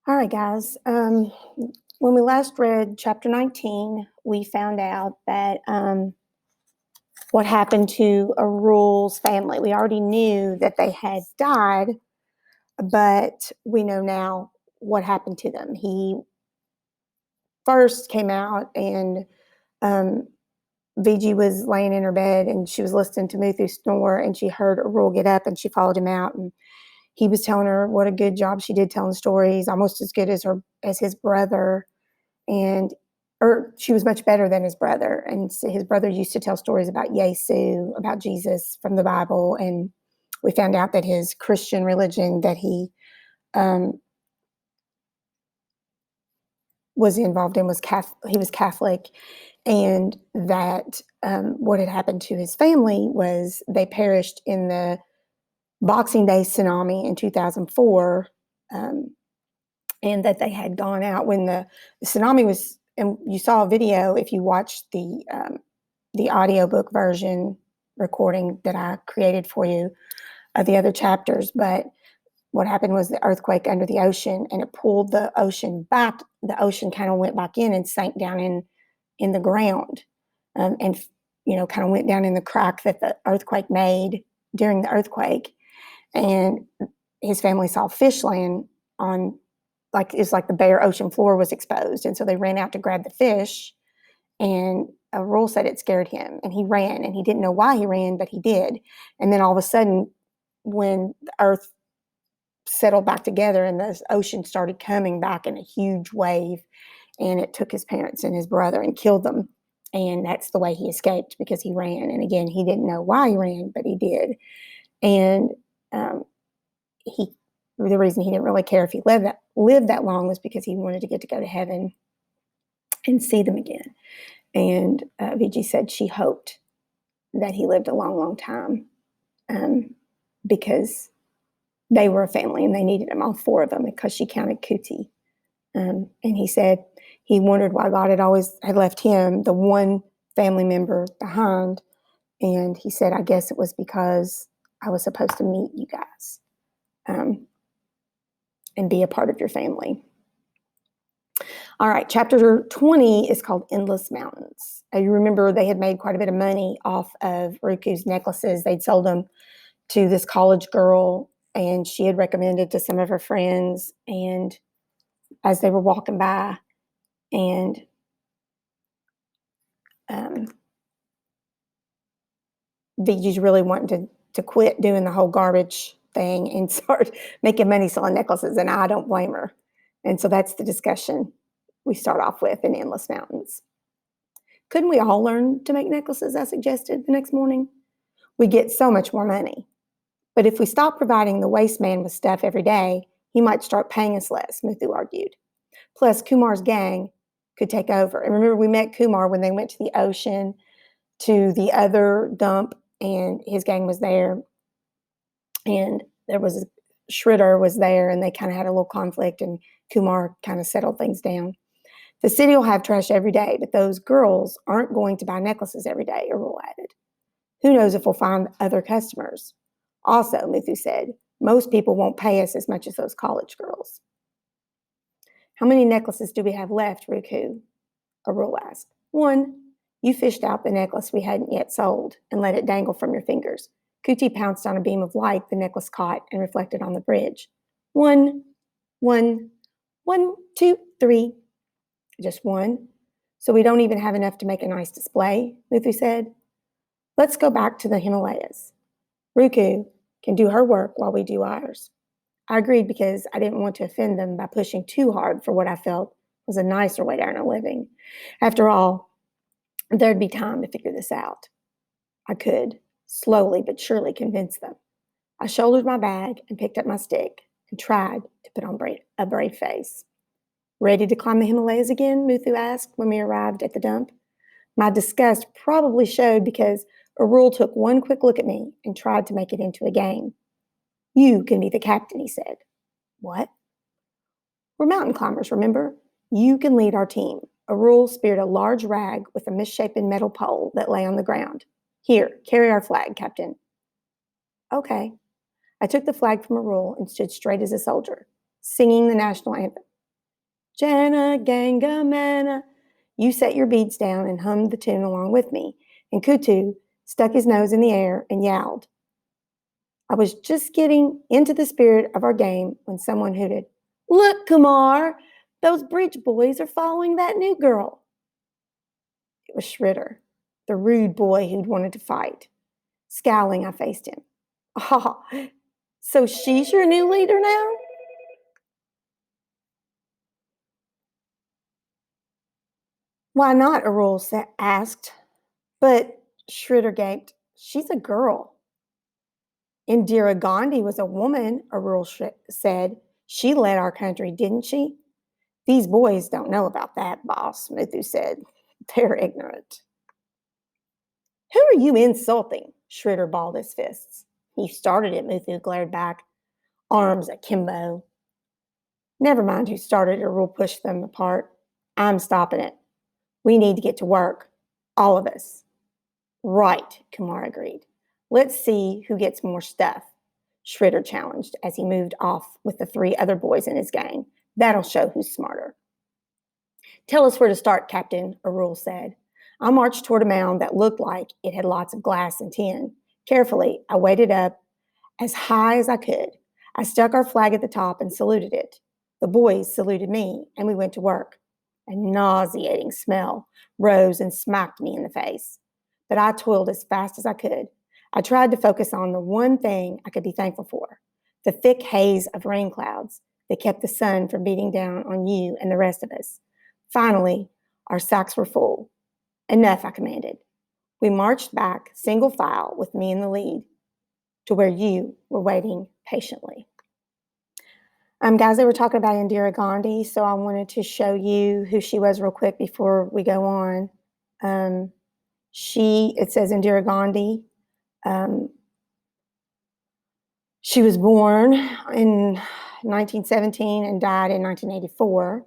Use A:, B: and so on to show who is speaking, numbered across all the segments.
A: All right, guys. When we last read chapter 19, we found out that what happened to Arul's family. We already knew that they had died, but we know now what happened to them. He first came out, and Viji was laying in her bed, and she was listening to Muthu snore, and she heard Arul get up, and she followed him out, and he was telling her what a good job she did telling stories, almost as good as his brother. Or she was much better than his brother. And so his brother used to tell stories about Yesu, about Jesus from the Bible. And we found out that his Christian religion that he was involved in was he was Catholic, and that what had happened to his family was they perished in the Boxing Day tsunami in 2004, and that they had gone out when the tsunami was. And you saw a video if you watched the audiobook version recording that I created for you of the other chapters. But what happened was the earthquake under the ocean, and it pulled the ocean back. The ocean kind of went back in and sank down in the ground, and kind of went down in the crack that the earthquake made during the earthquake. And his family saw fish land on, it's like the bare ocean floor was exposed. And so they ran out to grab the fish, and Roll said it scared him, and he ran, and he didn't know why he ran, but he did. And then all of a sudden, when the earth settled back together and the ocean started coming back in a huge wave, and it took his parents and his brother and killed them. And that's the way he escaped, because he ran. And again, he didn't know why he ran, but he did. And the reason he didn't really care if he lived that long was because he wanted to get to go to heaven and see them again. And Viji said she hoped that he lived a long, long time, because they were a family and they needed him, all four of them, because she counted Kuti. And he said he wondered why God had left him, the one family member, behind. And he said, I guess it was because I was supposed to meet you guys and be a part of your family. All right, chapter 20 is called Endless Mountains. You remember they had made quite a bit of money off of Ruku's necklaces. They'd sold them to this college girl, and she had recommended to some of her friends. And as they were walking by, and Viji's really wanting to quit doing the whole garbage thing and start making money selling necklaces, and I don't blame her. And so that's the discussion we start off with in Endless Mountains. Couldn't we all learn to make necklaces, I suggested the next morning? We get so much more money. But if we stop providing the waste man with stuff every day, he might start paying us less, Muthu argued. Plus, Kumar's gang could take over. And remember, we met Kumar when they went to the ocean, to the other dump, and his gang was there. And there was Shredder was there, and they kind of had a little conflict, and Kumar kind of settled things down. The city will have trash every day, but those girls aren't going to buy necklaces every day, Arul added. Who knows if we'll find other customers? Also, Muthu said, most people won't pay us as much as those college girls. How many necklaces do we have left, Ruku? Arul asked. One. You fished out the necklace we hadn't yet sold and let it dangle from your fingers. Kuti pounced on a beam of light the necklace caught and reflected on the bridge. One, 2, 3. Just one. So we don't even have enough to make a nice display, Muthu said. Let's go back to the Himalayas. Ruku can do her work while we do ours. I agreed because I didn't want to offend them by pushing too hard for what I felt was a nicer way to earn a living. After all, there'd be time to figure this out. I could, slowly but surely, convince them. I shouldered my bag and picked up my stick and tried to put on a brave face. Ready to climb the Himalayas again? Muthu asked when we arrived at the dump. My disgust probably showed because Arul took one quick look at me and tried to make it into a game. You can be the captain, he said. What? We're mountain climbers, remember? You can lead our team. Arul speared a large rag with a misshapen metal pole that lay on the ground. Here, carry our flag, Captain. Okay. I took the flag from Arul and stood straight as a soldier, singing the national anthem. Jana Ganga Mana. You set your beads down and hummed the tune along with me, and Kutu stuck his nose in the air and yowled. I was just getting into the spirit of our game when someone hooted, "Look, Kumar, those bridge boys are following that new girl." It was Shritter, the rude boy who'd wanted to fight. Scowling, I faced him. "Ah, so she's your new leader now?" "Why not?" Arul asked. But Shritter gaped. "She's a girl." "Indira Gandhi was a woman," Arul said. "She led our country, didn't she?" "These boys don't know about that, boss," Muthu said. "They're ignorant." "Who are you insulting?" Shritter balled his fists. "You started it," Muthu glared back, arms akimbo. "Never mind who started it," Arul pushed them apart. "I'm stopping it. We need to get to work. All of us." "Right," Kumar agreed. "Let's see who gets more stuff," Shritter challenged as he moved off with the 3 other boys in his gang. "That'll show who's smarter." "Tell us where to start, Captain," Arul said. I marched toward a mound that looked like it had lots of glass and tin. Carefully, I waded up as high as I could. I stuck our flag at the top and saluted it. The boys saluted me, and we went to work. A nauseating smell rose and smacked me in the face. But I toiled as fast as I could. I tried to focus on the one thing I could be thankful for, the thick haze of rain clouds that kept the sun from beating down on you and the rest of us. Finally, our sacks were full. "Enough," I commanded. We marched back, single file, with me in the lead, to where you were waiting patiently. Guys, they were talking about Indira Gandhi, so I wanted to show you who she was real quick before we go on. It says Indira Gandhi. She was born in 1917 and died in 1984.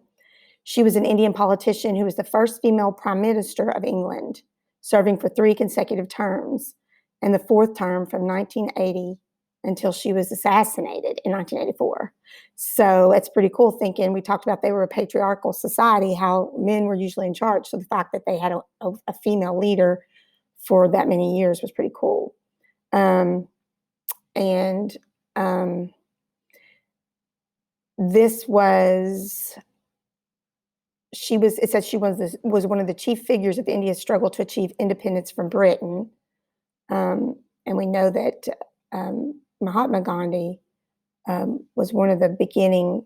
A: She was an Indian politician who was the first female prime minister of England, serving for 3 consecutive terms, and the 4th term from 1980 until she was assassinated in 1984. So it's pretty cool thinking. We talked about they were a patriarchal society, how men were usually in charge. So the fact that they had a female leader for that many years was pretty cool. This was it says she was one of the chief figures of India's struggle to achieve independence from Britain. And we know that Mahatma Gandhi was one of the beginning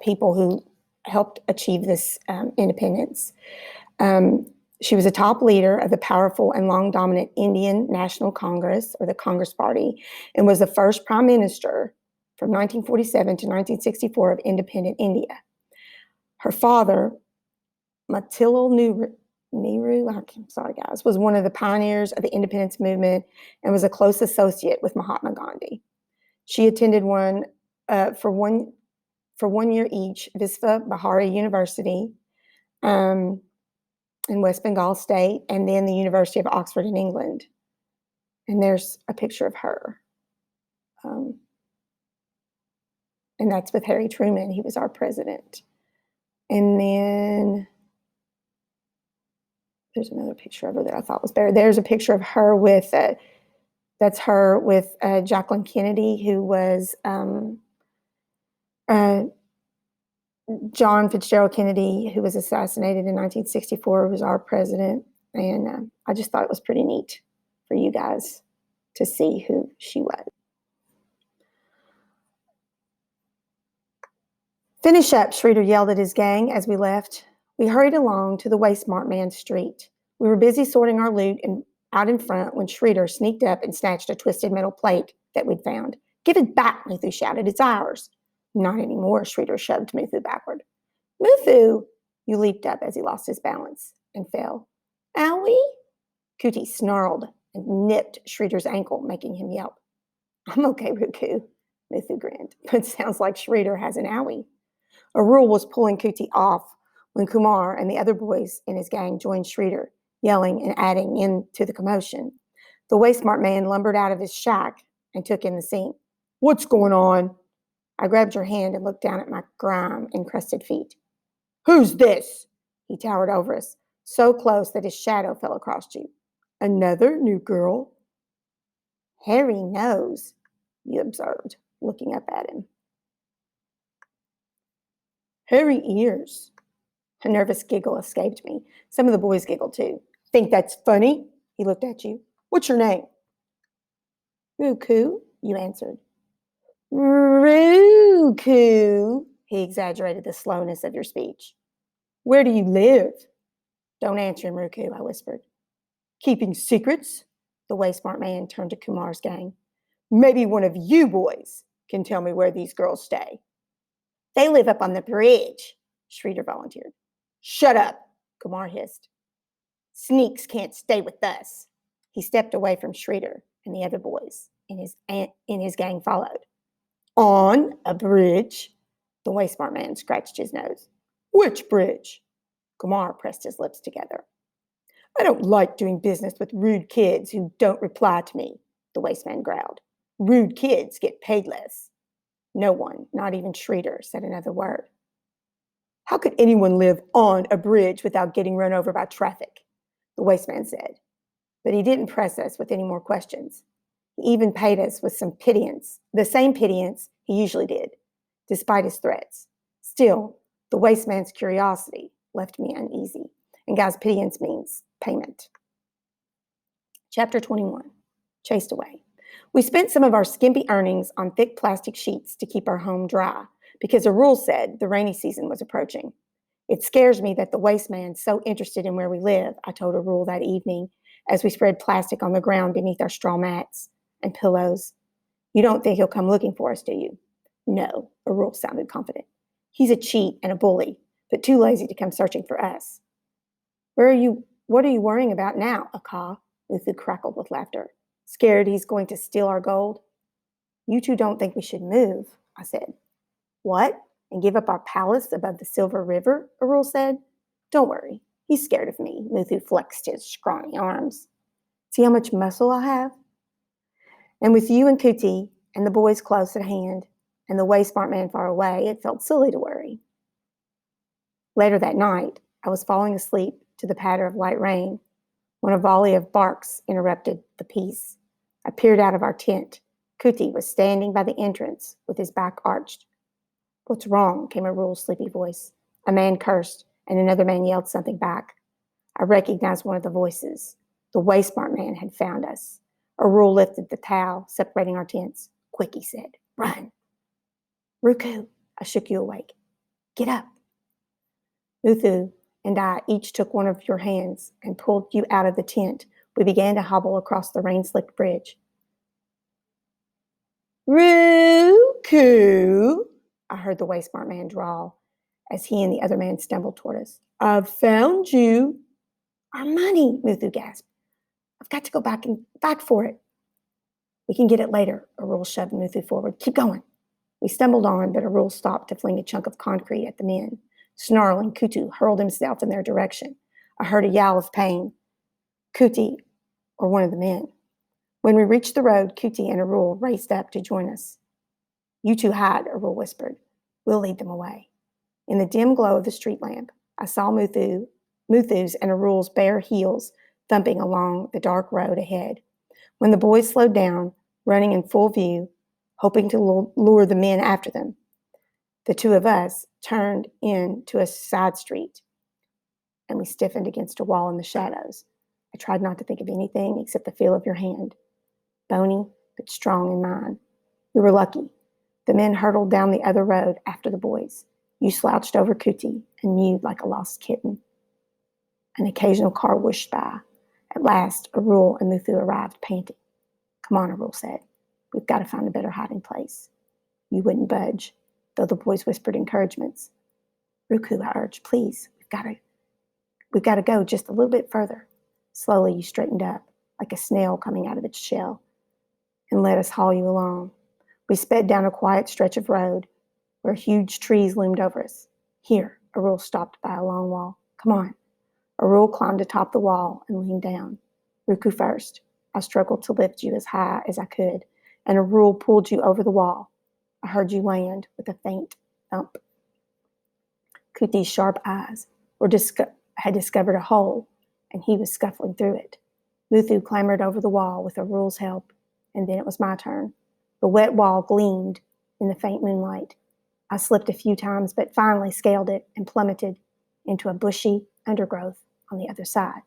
A: people who helped achieve this independence. She was a top leader of the powerful and long dominant Indian National Congress, or the Congress Party, and was the first prime minister from 1947 to 1964 of independent India. Her father, Motilal Nehru, I'm sorry guys, was one of the pioneers of the independence movement and was a close associate with Mahatma Gandhi. She attended for one year each, Visva Bihari University in West Bengal State, and then the University of Oxford in England. And there's a picture of her. And that's with Harry Truman. He was our president. And then there's another picture of her that I thought was better. There's a picture of her with, that's her with Jacqueline Kennedy, who was John Fitzgerald Kennedy, who was assassinated in 1964, was our president. And I just thought it was pretty neat for you guys to see who she was. "Finish up," Schroeder yelled at his gang as we left. We hurried along to the Wastemark Man's street. We were busy sorting our loot out in front when Schroeder sneaked up and snatched a twisted metal plate that we'd found. "Give it back," Muthu shouted. "It's ours." "Not anymore," Schroeder shoved Muthu backward. "Muthu!" You leaped up as he lost his balance and fell. "Owie!" Kuti snarled and nipped Schroeder's ankle, making him yelp. "I'm okay, Ruku," Muthu grinned, but it sounds like Schroeder has an owie. Arul was pulling Kuti off when Kumar and the other boys in his gang joined Schroeder, yelling and adding into the commotion. The Wastemark Man lumbered out of his shack and took in the scene. "What's going on?" I grabbed your hand and looked down at my grime-encrusted feet. Who's this? He towered over us, so close that his shadow fell across you. Another new girl? Hairy nose, you observed, looking up at him. Hairy ears. A nervous giggle escaped me. Some of the boys giggled too. Think that's funny? He looked at you. What's your name? Ruku, you answered. Ruku, he exaggerated the slowness of your speech. Where do you live? Don't answer him, Ruku, I whispered. Keeping secrets? The way smart man turned to Kumar's gang. Maybe one of you boys can tell me where these girls stay. They live up on the bridge, Schroeder volunteered. Shut up, Kumar hissed. Sneaks can't stay with us. He stepped away from Schroeder, and the other boys in his gang followed. On a bridge? The way smart man scratched his nose. Which bridge? Kumar pressed his lips together. I don't like doing business with rude kids who don't reply to me, the waste man growled. Rude kids get paid less. No one, not even Schroeder, said another word. How could anyone live on a bridge without getting run over by traffic? The waste man said. But he didn't press us with any more questions. He even paid us with some pittance, the same pittance he usually did, despite his threats. Still, the waste man's curiosity left me uneasy. And guys, pittance means payment. Chapter 21, Chased Away. We spent some of our skimpy earnings on thick plastic sheets to keep our home dry, because a rule said the rainy season was approaching. It scares me that the waste man's so interested in where we live, I told a rule that evening as we spread plastic on the ground beneath our straw mats and pillows. You don't think he'll come looking for us, do you? No, a rule sounded confident. He's a cheat and a bully, but too lazy to come searching for us. What are you worrying about now, Aka? Uthu crackled with laughter. Scared he's going to steal our gold? You two don't think we should move, I said. What? And give up our palace above the Silver River? Arul said. Don't worry. He's scared of me. Muthu flexed his scrawny arms. See how much muscle I have? And with you and Kuti and the boys close at hand and the way smart man far away, it felt silly to worry. Later that night, I was falling asleep to the patter of light rain when a volley of barks interrupted the peace. I peered out of our tent. Kuti was standing by the entrance with his back arched. What's wrong? Came a Rule's sleepy voice. A man cursed, and another man yelled something back. I recognized one of the voices. The way smart man had found us. A Rule lifted the towel, separating our tents. Quick, he said. Run. Ruku, I shook you awake. Get up. Uthu and I each took one of your hands and pulled you out of the tent. We began to hobble across the rain-slicked bridge. Ruku, I heard the way smart man drawl as he and the other man stumbled toward us. I've found you. Our money, Muthu gasped. I've got to go back for it. We can get it later, Arul shoved Muthu forward. Keep going. We stumbled on, but Arul stopped to fling a chunk of concrete at the men. Snarling, Kutu hurled himself in their direction. I heard a yowl of pain. Kuti, or one of the men. When we reached the road, Kuti and Arul raced up to join us. You two hide, Arul whispered. We'll lead them away. In the dim glow of the street lamp, I saw Muthu's and Arul's bare heels thumping along the dark road ahead. When the boys slowed down, running in full view, hoping to lure the men after them, the two of us turned into a side street, and we stiffened against a wall in the shadows. I tried not to think of anything except the feel of your hand, bony but strong in mine. We were lucky. The men hurtled down the other road after the boys. You slouched over Kuti and mewed like a lost kitten. An occasional car whooshed by. At last, Arul and Muthu arrived, panting. Come on, Arul said. We've got to find a better hiding place. You wouldn't budge, though the boys whispered encouragements. Ruku, I urged, please, we've got to go just a little bit further. Slowly, you straightened up, like a snail coming out of its shell, and let us haul you along. We sped down a quiet stretch of road where huge trees loomed over us. Here, Arul stopped by a long wall. Come on. Arul climbed atop the wall and leaned down. Ruku first. I struggled to lift you as high as I could, and Arul pulled you over the wall. I heard you land with a faint thump. Kuti's sharp eyes had discovered a hole, and he was scuffling through it. Muthu clambered over the wall with Arul's help, and then it was my turn. The wet wall gleamed in the faint moonlight. I slipped a few times, but finally scaled it and plummeted into a bushy undergrowth on the other side.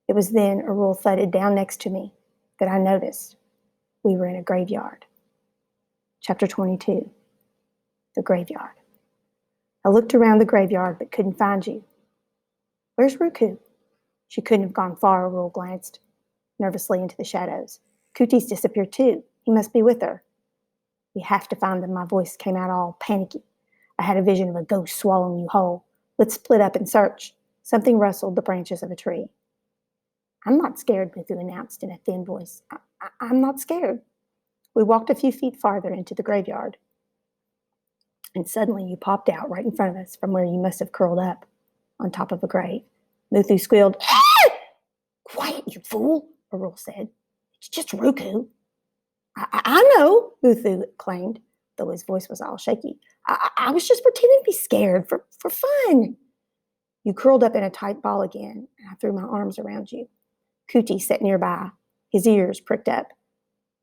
A: It was then Arul thudded down next to me that I noticed we were in a graveyard. Chapter 22, the graveyard. I looked around the graveyard but couldn't find you. Where's Ruku? She couldn't have gone far, Arul glanced nervously into the shadows. Kuti's disappeared too. He must be with her. We have to find them. My voice came out all panicky. I had a vision of a ghost swallowing you whole. Let's split up and search. Something rustled the branches of a tree. I'm not scared, Muthu announced in a thin voice. I'm not scared. We walked a few feet farther into the graveyard, and suddenly you popped out right in front of us from where you must have curled up on top of a grave. Muthu squealed, "Ah!" Quiet, you fool, Arul said. It's just Ruku. I know, Muthu claimed, though his voice was all shaky. I was just pretending to be scared for fun. You curled up in a tight ball again, and I threw my arms around you. Kuti sat nearby, his ears pricked up.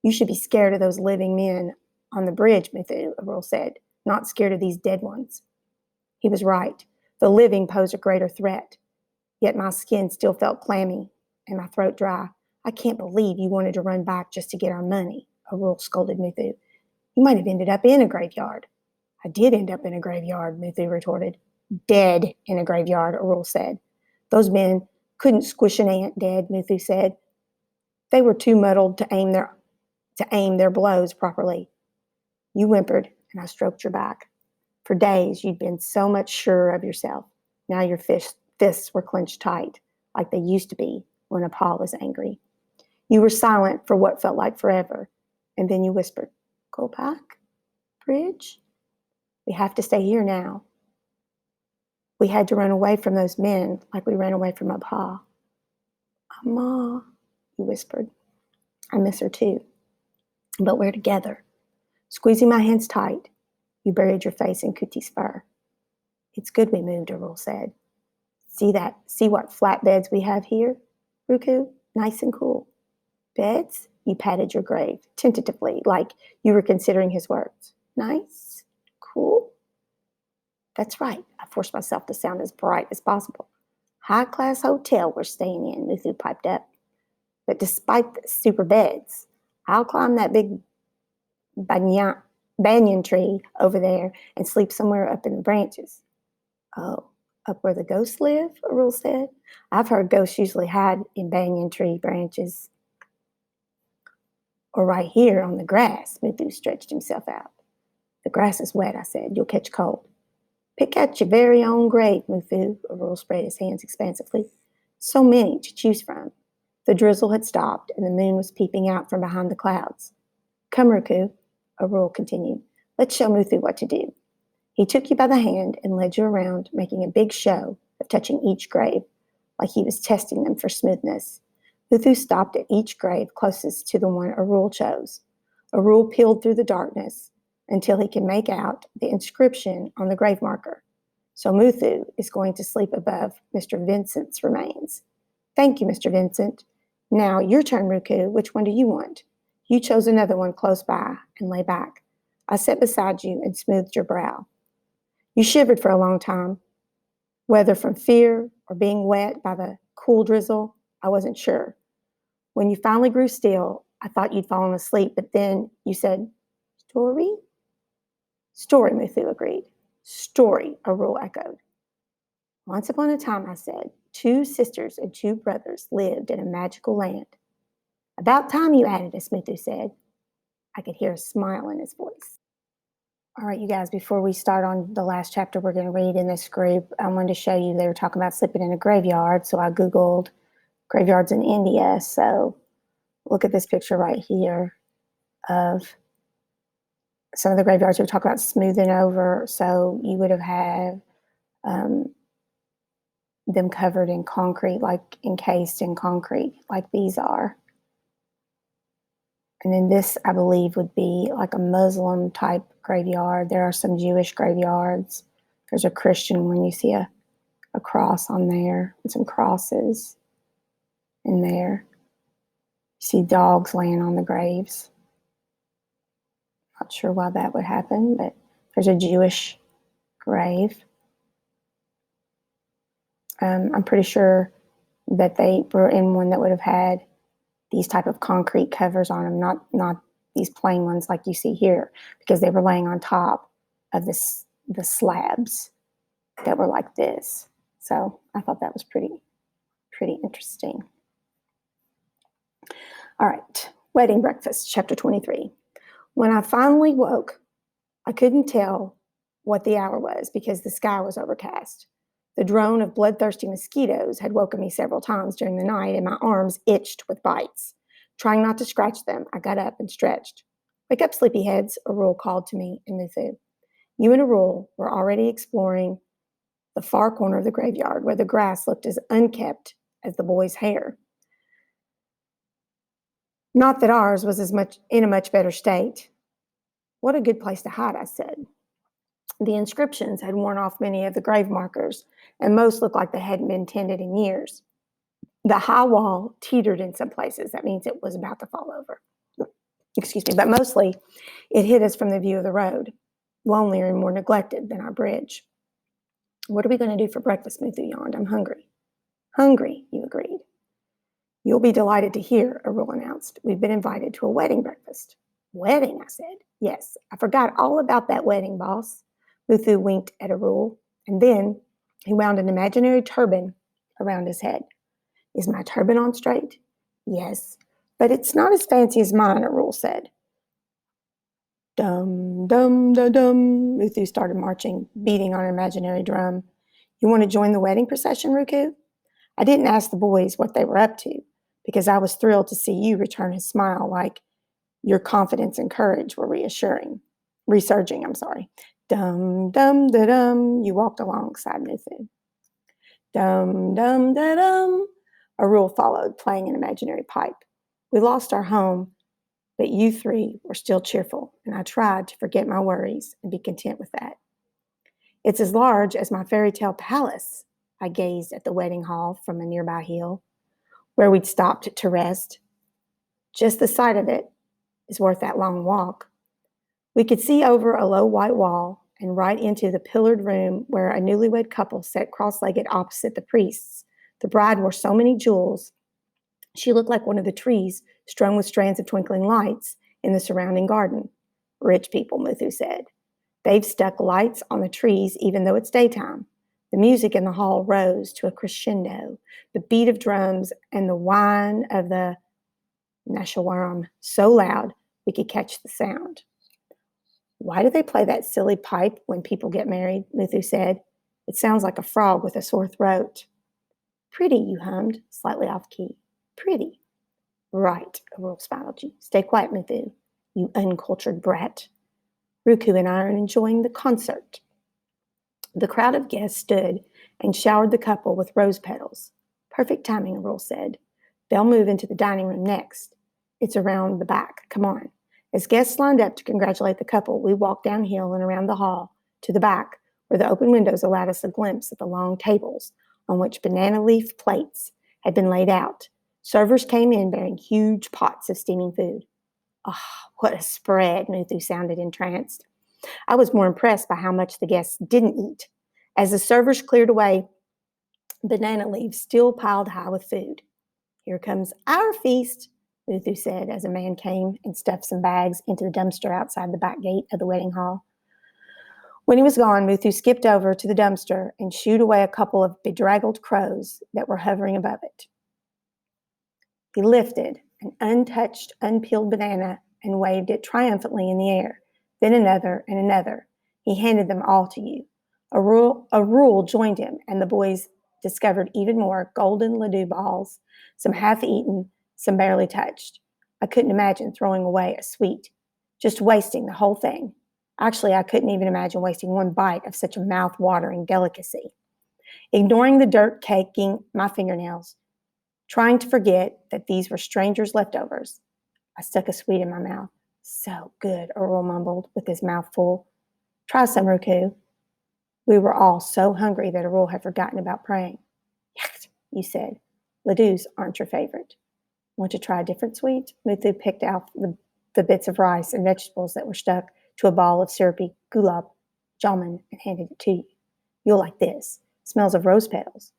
A: You should be scared of those living men on the bridge, Muthu, Arul said, not scared of these dead ones. He was right. The living posed a greater threat, yet my skin still felt clammy and my throat dry. I can't believe you wanted to run back just to get our money, Arul scolded Muthu. You might have ended up in a graveyard. I did end up in a graveyard, Muthu retorted. Dead in a graveyard, Arul said. Those men couldn't squish an ant dead, Muthu said. They were too muddled to aim their blows properly. You whimpered, and I stroked your back. For days, you'd been so much surer of yourself. Now your fists were clenched tight, like they used to be when a paw was angry. You were silent for what felt like forever, and then you whispered, Go back, Bridge? We have to stay here now. We had to run away from those men like we ran away from a pa. Ma, you whispered. I miss her too, but we're together. Squeezing my hands tight, you buried your face in Kuti's fur. It's good we moved, Arul said. See what flat beds we have here, Ruku? Nice and cool. Beds? You patted your grave, tentatively, like you were considering his words. Nice? Cool? That's right. I forced myself to sound as bright as possible. High-class hotel we're staying in, Muthu piped up. But despite the super beds, I'll climb that big banyan tree over there and sleep somewhere up in the branches. Oh, up where the ghosts live, Arul said. I've heard ghosts usually hide in banyan tree branches. Or right here on the grass, Muthu stretched himself out. The grass is wet, I said. You'll catch cold. Pick out your very own grave, Muthu, Arul spread his hands expansively. So many to choose from. The drizzle had stopped, and the moon was peeping out from behind the clouds. Come, Ruku, Arul continued. Let's show Muthu what to do. He took you by the hand and led you around, making a big show of touching each grave, like he was testing them for smoothness. Muthu stopped at each grave closest to the one Arul chose. Arul peeled through the darkness until he could make out the inscription on the grave marker. So Muthu is going to sleep above Mr. Vincent's remains. Thank you, Mr. Vincent. Now, your turn, Ruku. Which one do you want? You chose another one close by and lay back. I sat beside you and smoothed your brow. You shivered for a long time. Whether from fear or being wet by the cool drizzle, I wasn't sure. When you finally grew still, I thought you'd fallen asleep, but then you said, Story? Story, Muthu agreed. Story, Arul echoed. Once upon a time, I said, 2 sisters and 2 brothers lived in a magical land. About time you added us, Muthu said. I could hear a smile in his voice. All right, you guys, before we start on the last chapter we're going to read in this group, I wanted to show you they were talking about sleeping in a graveyard, so I Googled graveyards in India. So look at this picture right here of some of the graveyards we talk about smoothing over. So you would have had them covered in concrete, like encased in concrete, like these are. And then this, I believe, would be like a Muslim type graveyard. There are some Jewish graveyards. There's a Christian one. You see a cross on there and some crosses in there. You see dogs laying on the graves. Not sure why that would happen, but there's a Jewish grave. I'm pretty sure that they were in one that would have had these type of concrete covers on them, not these plain ones like you see here, because they were laying on top of the slabs that were like this. So I thought that was pretty interesting. All right, wedding breakfast, chapter 23. When I finally woke, I couldn't tell what the hour was because the sky was overcast. The drone of bloodthirsty mosquitoes had woken me several times during the night, and my arms itched with bites. Trying not to scratch them, I got up and stretched. "Wake up, sleepyheads," Arul called to me in Muthu. You and Arul were already exploring the far corner of the graveyard where the grass looked as unkempt as the boy's hair. Not that ours was in a much better state. "What a good place to hide," I said. The inscriptions had worn off many of the grave markers, and most looked like they hadn't been tended in years. The high wall teetered in some places. That means it was about to fall over. Excuse me, but mostly it hid us from the view of the road, lonelier and more neglected than our bridge. "What are we going to do for breakfast?" Muthu yawned. "I'm hungry." "Hungry," you agreed. "You'll be delighted to hear," Arul announced. "We've been invited to a wedding breakfast." "Wedding," I said. "Yes, I forgot all about that wedding, boss." Muthu winked at Arul, and then he wound an imaginary turban around his head. "Is my turban on straight?" "Yes, but it's not as fancy as mine," Arul said. "Dum, dum, da, dum," Muthu started marching, beating on an imaginary drum. "You want to join the wedding procession, Ruku?" I didn't ask the boys what they were up to, because I was thrilled to see you return his smile like your confidence and courage were resurging. Dum, dum, da, dum, you walked alongside Muthu. Dum, dum, da, dum, Arul followed, playing an imaginary pipe. We lost our home, but you three were still cheerful, and I tried to forget my worries and be content with that. "It's as large as my fairy tale palace." I gazed at the wedding hall from a nearby hill, where we'd stopped to rest. Just the sight of it is worth that long walk. We could see over a low white wall and right into the pillared room where a newlywed couple sat cross-legged opposite the priests. The bride wore so many jewels, she looked like one of the trees strewn with strands of twinkling lights in the surrounding garden. "Rich people," Muthu said. "They've stuck lights on the trees even though it's daytime." The music in the hall rose to a crescendo, the beat of drums and the whine of the nashawaram so loud we could catch the sound. "Why do they play that silly pipe when people get married?" Muthu said. "It sounds like a frog with a sore throat." "Pretty," you hummed, slightly off key. "Pretty." "Right," Arul smiled at you. "Stay quiet, Muthu, you uncultured brat. Ruku and I are enjoying the concert." The crowd of guests stood and showered the couple with rose petals. "Perfect timing," Arul said. "They'll move into the dining room next. It's around the back. Come on." As guests lined up to congratulate the couple, we walked downhill and around the hall to the back, where the open windows allowed us a glimpse at the long tables on which banana leaf plates had been laid out. Servers came in bearing huge pots of steaming food. "Oh, what a spread," Muthu sounded entranced. I was more impressed by how much the guests didn't eat. As the servers cleared away banana leaves still piled high with food. "Here comes our feast," Muthu said as a man came and stuffed some bags into the dumpster outside the back gate of the wedding hall. When he was gone, Muthu skipped over to the dumpster and shooed away a couple of bedraggled crows that were hovering above it. He lifted an untouched, unpeeled banana and waved it triumphantly in the air, then another and another. He handed them all to you. Arul joined him, and the boys discovered even more golden laddu balls, some half-eaten, some barely touched. I couldn't imagine throwing away a sweet, just wasting the whole thing. Actually, I couldn't even imagine wasting one bite of such a mouth-watering delicacy. Ignoring the dirt caking my fingernails, trying to forget that these were strangers' leftovers, I stuck a sweet in my mouth. So good, Earl mumbled with his mouth full. Try some, Ruku. We were all so hungry that Earl had forgotten about praying. Yes, you said. Ladoos aren't your favorite. Want to try a different sweet? Muthu picked out the bits of rice and vegetables that were stuck to a ball of syrupy gulab jamun and handed it to you. You'll like this. Smells of rose petals.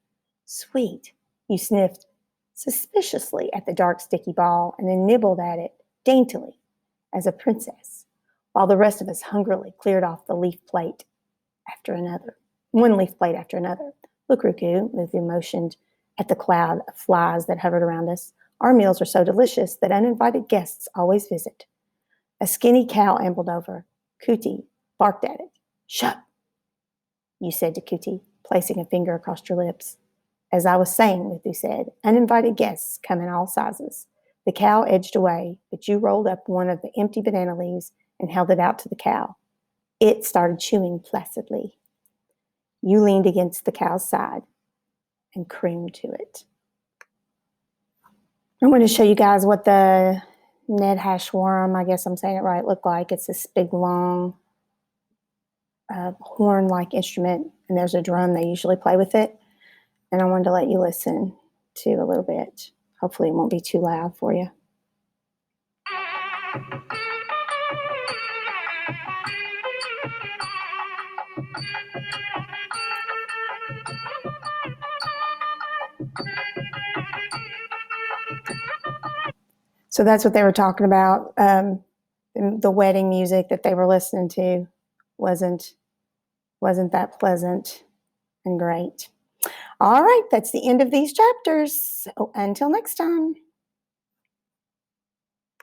A: Sweet. You sniffed suspiciously at the dark, sticky ball and then nibbled at it daintily as a princess, while the rest of us hungrily cleared off the leaf plate after another. One leaf plate after another. Look, Ruku, Muthu motioned at the cloud of flies that hovered around us. Our meals are so delicious that uninvited guests always visit. A skinny cow ambled over. Kuti barked at it. Shut, you said to Kuti, placing a finger across your lips. As I was saying, Muthu said, uninvited guests come in all sizes. The cow edged away, but you rolled up one of the empty banana leaves and held it out to the cow. It started chewing placidly. You leaned against the cow's side and crooned to it. I'm going to show you guys what the Ned Hashwarm, I guess I'm saying it right, looked like. It's this big, long, horn-like instrument, and there's a drum they usually play with it. And I wanted to let you listen to a little bit. Hopefully it won't be too loud for you. So that's what they were talking about. The wedding music that they were listening to wasn't that pleasant and great. All right, that's the end of these chapters. So until next time.